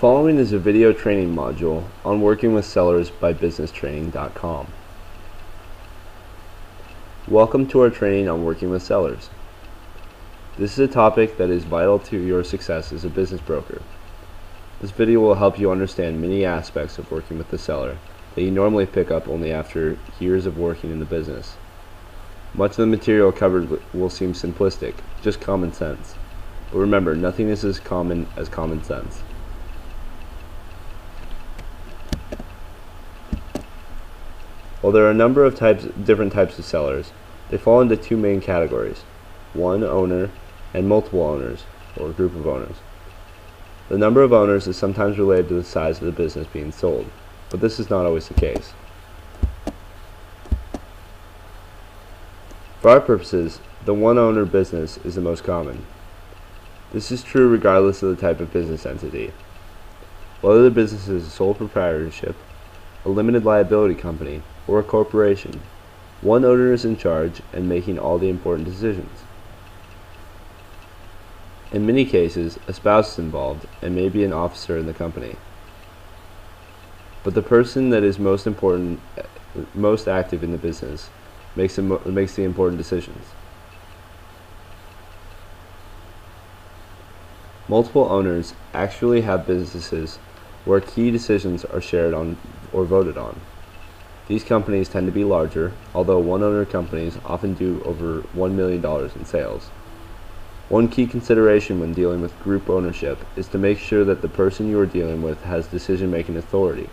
following is a video training module on working with sellers by businesstraining.com. Welcome to our training on working with sellers. This is a topic that is vital to your success as a business broker. This video will help you understand many aspects of working with the seller that you normally pick up only after years of working in the business. Much of the material covered will seem simplistic, just common sense. But remember, nothing is as common as common sense. While there are a number of different types of sellers, they fall into two main categories: one owner and multiple owners, or a group of owners. The number of owners is sometimes related to the size of the business being sold, but this is not always the case. For our purposes, the one owner business is the most common. This is true regardless of the type of business entity. Whether the business is a sole proprietorship, a limited liability company, or a corporation, one owner is in charge and making all the important decisions. In many cases, a spouse is involved and may be an officer in the company. But the person that is most active in the business makes the important decisions. Multiple owners actually have businesses where key decisions are shared on or voted on. These companies tend to be larger, although one-owner companies often do over $1 million in sales. One key consideration when dealing with group ownership is to make sure that the person you are dealing with has decision-making authority.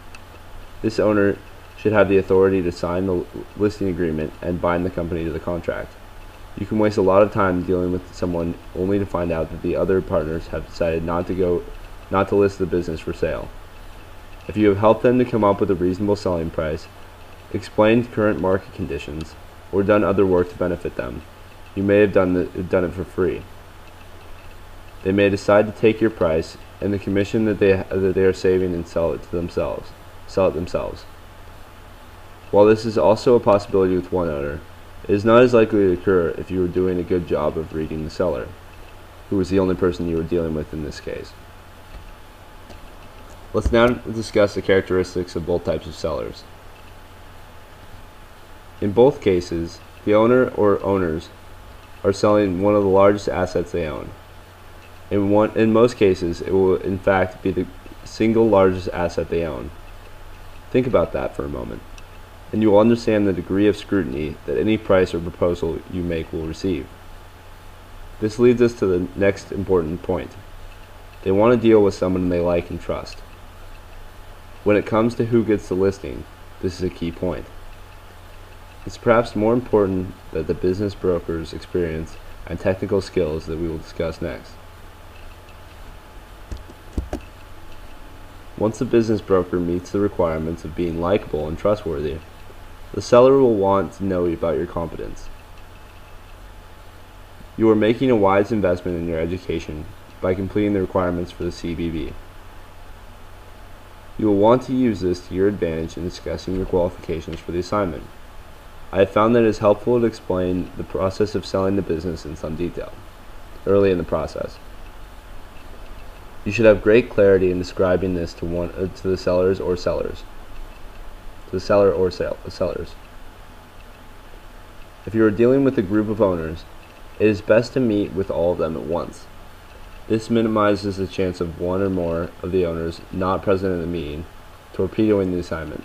This owner should have the authority to sign the listing agreement and bind the company to the contract. You can waste a lot of time dealing with someone only to find out that the other partners have decided not to list the business for sale. If you have helped them to come up with a reasonable selling price, explained current market conditions, or done other work to benefit them, you may have done it for free. They may decide to take your price and the commission that they are saving and sell it themselves. While this is also a possibility with one owner, it is not as likely to occur if you were doing a good job of reading the seller, who was the only person you were dealing with in this case. Let's now discuss the characteristics of both types of sellers. In both cases, the owner or owners are selling one of the largest assets they own. In most cases, it will in fact be the single largest asset they own. Think about that for a moment, and you will understand the degree of scrutiny that any price or proposal you make will receive. This leads us to the next important point. They want to deal with someone they like and trust. When it comes to who gets the listing, this is a key point. It's perhaps more important than the business broker's experience and technical skills that we will discuss next. Once the business broker meets the requirements of being likable and trustworthy, the seller will want to know about your competence. You are making a wise investment in your education by completing the requirements for the CBB. You will want to use this to your advantage in discussing your qualifications for the assignment. I have found that it is helpful to explain the process of selling the business in some detail, early in the process. You should have great clarity in describing this to the seller or sellers. If you are dealing with a group of owners, it is best to meet with all of them at once. This minimizes the chance of one or more of the owners not present in the meeting torpedoing the assignment.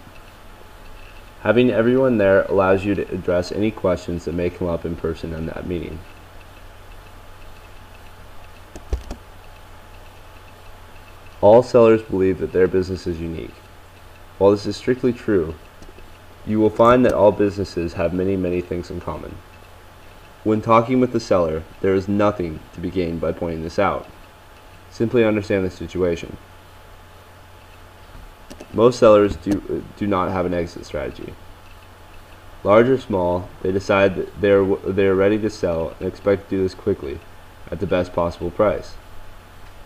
Having everyone there allows you to address any questions that may come up in person in that meeting. All sellers believe that their business is unique. While this is strictly true, you will find that all businesses have many things in common. When talking with the seller, there is nothing to be gained by pointing this out. Simply understand the situation. Most sellers do not have an exit strategy. Large or small, they decide that they are ready to sell and expect to do this quickly, at the best possible price.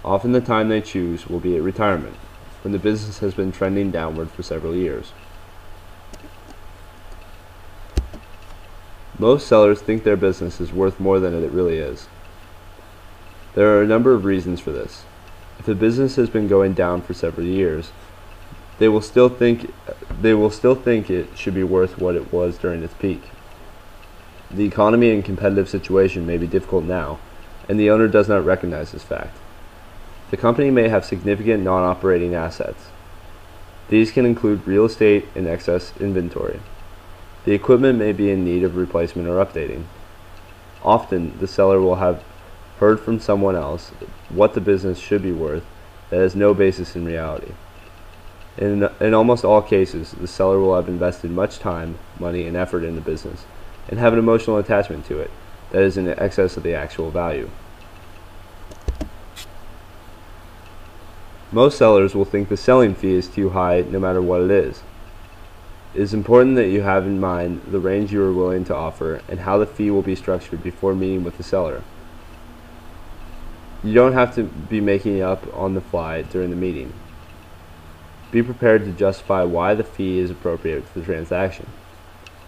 Often the time they choose will be at retirement, when the business has been trending downward for several years. Most sellers think their business is worth more than it really is. There are a number of reasons for this. If the business has been going down for several years, they will still think it should be worth what it was during its peak. The economy and competitive situation may be difficult now, and the owner does not recognize this fact. The company may have significant non-operating assets. These can include real estate and excess inventory. The equipment may be in need of replacement or updating. Often, the seller will have heard from someone else what the business should be worth that has no basis in reality. In almost all cases, the seller will have invested much time, money, and effort in the business, and have an emotional attachment to it that is in excess of the actual value. Most sellers will think the selling fee is too high no matter what it is. It is important that you have in mind the range you are willing to offer and how the fee will be structured before meeting with the seller. You don't have to be making it up on the fly during the meeting. Be prepared to justify why the fee is appropriate for the transaction.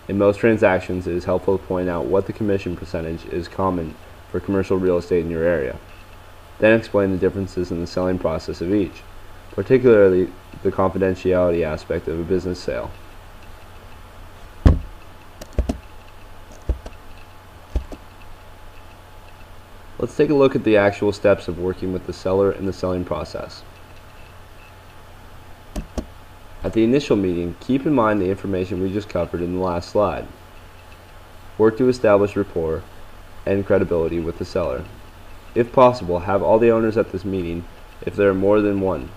In most transactions, it is helpful to point out what the commission percentage is common for commercial real estate in your area. Then explain the differences in the selling process of each, particularly the confidentiality aspect of a business sale. Let's take a look at the actual steps of working with the seller in the selling process. At the initial meeting, keep in mind the information we just covered in the last slide. Work to establish rapport and credibility with the seller. If possible, have all the owners at this meeting if there are more than one.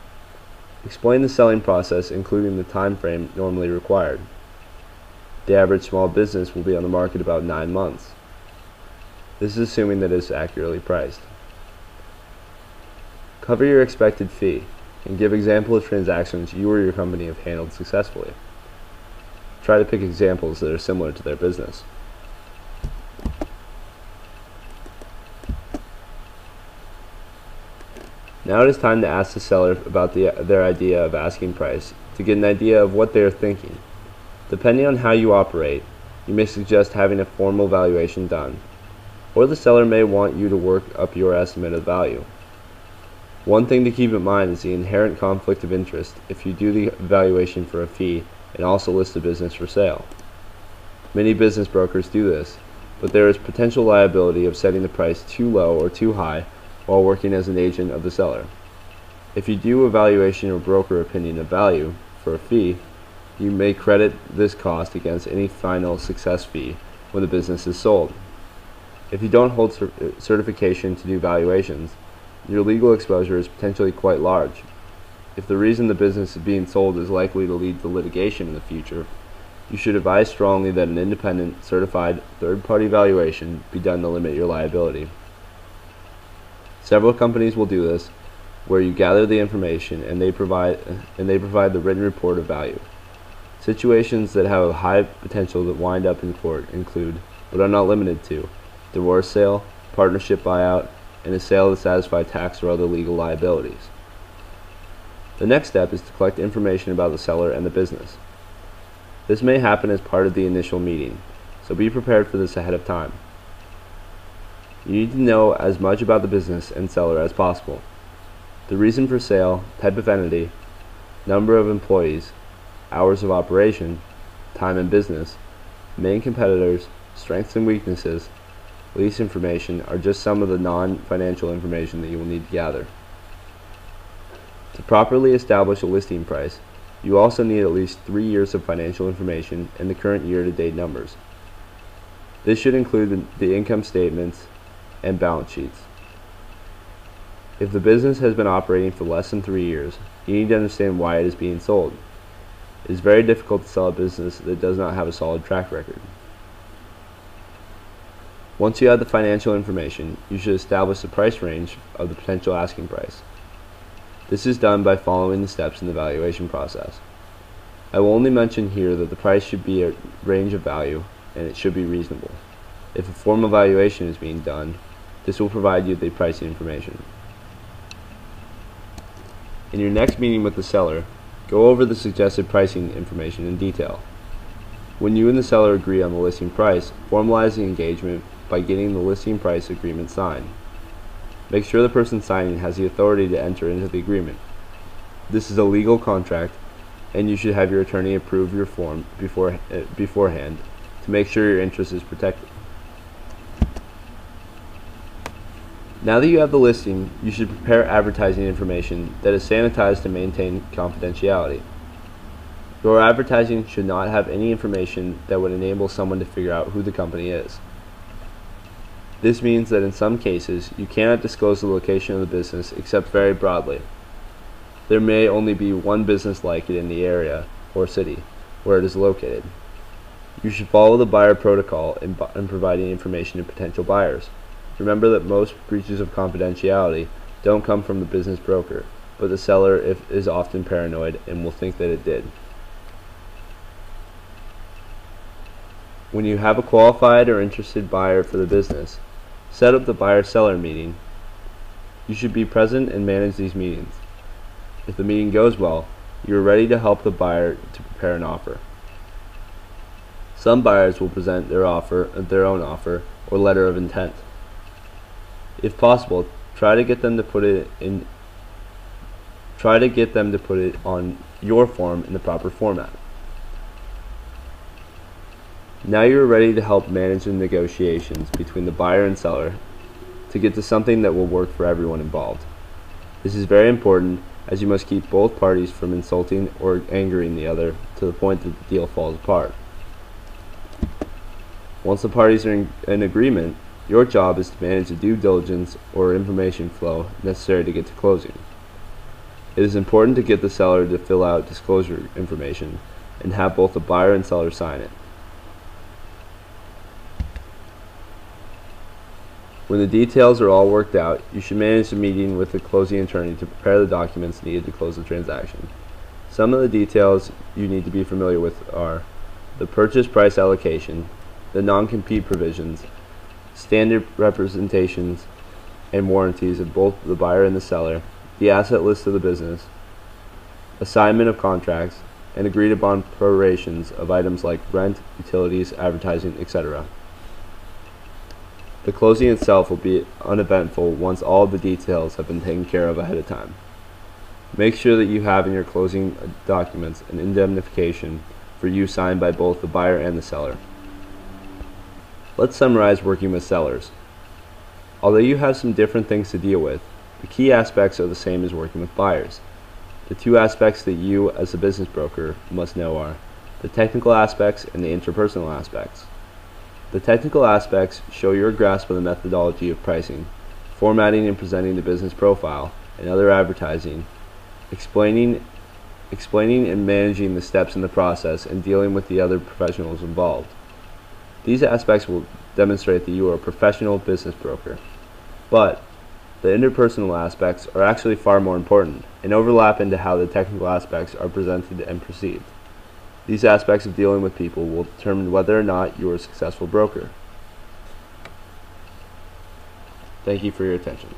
Explain the selling process, including the time frame normally required. The average small business will be on the market about 9 months. This is assuming that it is accurately priced. Cover your expected fee and give examples of transactions you or your company have handled successfully. Try to pick examples that are similar to their business. Now it is time to ask the seller about their idea of asking price to get an idea of what they are thinking. Depending on how you operate, you may suggest having a formal valuation done, or the seller may want you to work up your estimate of value. One thing to keep in mind is the inherent conflict of interest if you do the valuation for a fee and also list the business for sale. Many business brokers do this, but there is potential liability of setting the price too low or too high while working as an agent of the seller. If you do a valuation or broker opinion of value for a fee, you may credit this cost against any final success fee when the business is sold. If you don't hold certification to do valuations, your legal exposure is potentially quite large. If the reason the business is being sold is likely to lead to litigation in the future, you should advise strongly that an independent, certified, third-party valuation be done to limit your liability. Several companies will do this, where you gather the information and they provide the written report of value. Situations that have a high potential to wind up in court include, but are not limited to, divorce sale, partnership buyout, and a sale to satisfy tax or other legal liabilities. The next step is to collect information about the seller and the business. This may happen as part of the initial meeting, so be prepared for this ahead of time. You need to know as much about the business and seller as possible. The reason for sale, type of entity, number of employees, hours of operation, time in business, main competitors, strengths and weaknesses, lease information are just some of the non-financial information that you will need to gather. To properly establish a listing price, you also need at least 3 years of financial information and the current year-to-date numbers. This should include the income statements and balance sheets. If the business has been operating for less than 3 years, you need to understand why it is being sold. It is very difficult to sell a business that does not have a solid track record. Once you have the financial information, you should establish the price range of the potential asking price. This is done by following the steps in the valuation process. I will only mention here that the price should be a range of value and it should be reasonable. If a formal valuation is being done, this will provide you the pricing information. In your next meeting with the seller, go over the suggested pricing information in detail. When you and the seller agree on the listing price, formalize the engagement by getting the listing price agreement signed. Make sure the person signing has the authority to enter into the agreement. This is a legal contract, and you should have your attorney approve your form beforehand to make sure your interest is protected. Now that you have the listing, you should prepare advertising information that is sanitized to maintain confidentiality. Your advertising should not have any information that would enable someone to figure out who the company is. This means that in some cases, you cannot disclose the location of the business except very broadly. There may only be one business like it in the area or city where it is located. You should follow the buyer protocol in providing information to potential buyers. Remember that most breaches of confidentiality don't come from the business broker, but the seller is often paranoid and will think that it did. When you have a qualified or interested buyer for the business, set up the buyer-seller meeting. You should be present and manage these meetings. If the meeting goes well, you are ready to help the buyer to prepare an offer. Some buyers will present their own offer or letter of intent. If possible, try to get them to put it on your form in the proper format. Now you are ready to help manage the negotiations between the buyer and seller to get to something that will work for everyone involved. This is very important, as you must keep both parties from insulting or angering the other to the point that the deal falls apart. Once the parties are in agreement, your job is to manage the due diligence or information flow necessary to get to closing. It is important to get the seller to fill out disclosure information and have both the buyer and seller sign it. When the details are all worked out, you should manage the meeting with the closing attorney to prepare the documents needed to close the transaction. Some of the details you need to be familiar with are the purchase price allocation, the non-compete provisions, standard representations and warranties of both the buyer and the seller, the asset list of the business, assignment of contracts, and agreed upon prorations of items like rent, utilities, advertising, etc. The closing itself will be uneventful once all of the details have been taken care of ahead of time. Make sure that you have in your closing documents an indemnification for you signed by both the buyer and the seller. Let's summarize working with sellers. Although you have some different things to deal with, the key aspects are the same as working with buyers. The two aspects that you, as a business broker, must know are the technical aspects and the interpersonal aspects. The technical aspects show your grasp of the methodology of pricing, formatting and presenting the business profile, and other advertising, explaining and managing the steps in the process, and dealing with the other professionals involved. These aspects will demonstrate that you are a professional business broker. But the interpersonal aspects are actually far more important and overlap into how the technical aspects are presented and perceived. These aspects of dealing with people will determine whether or not you are a successful broker. Thank you for your attention.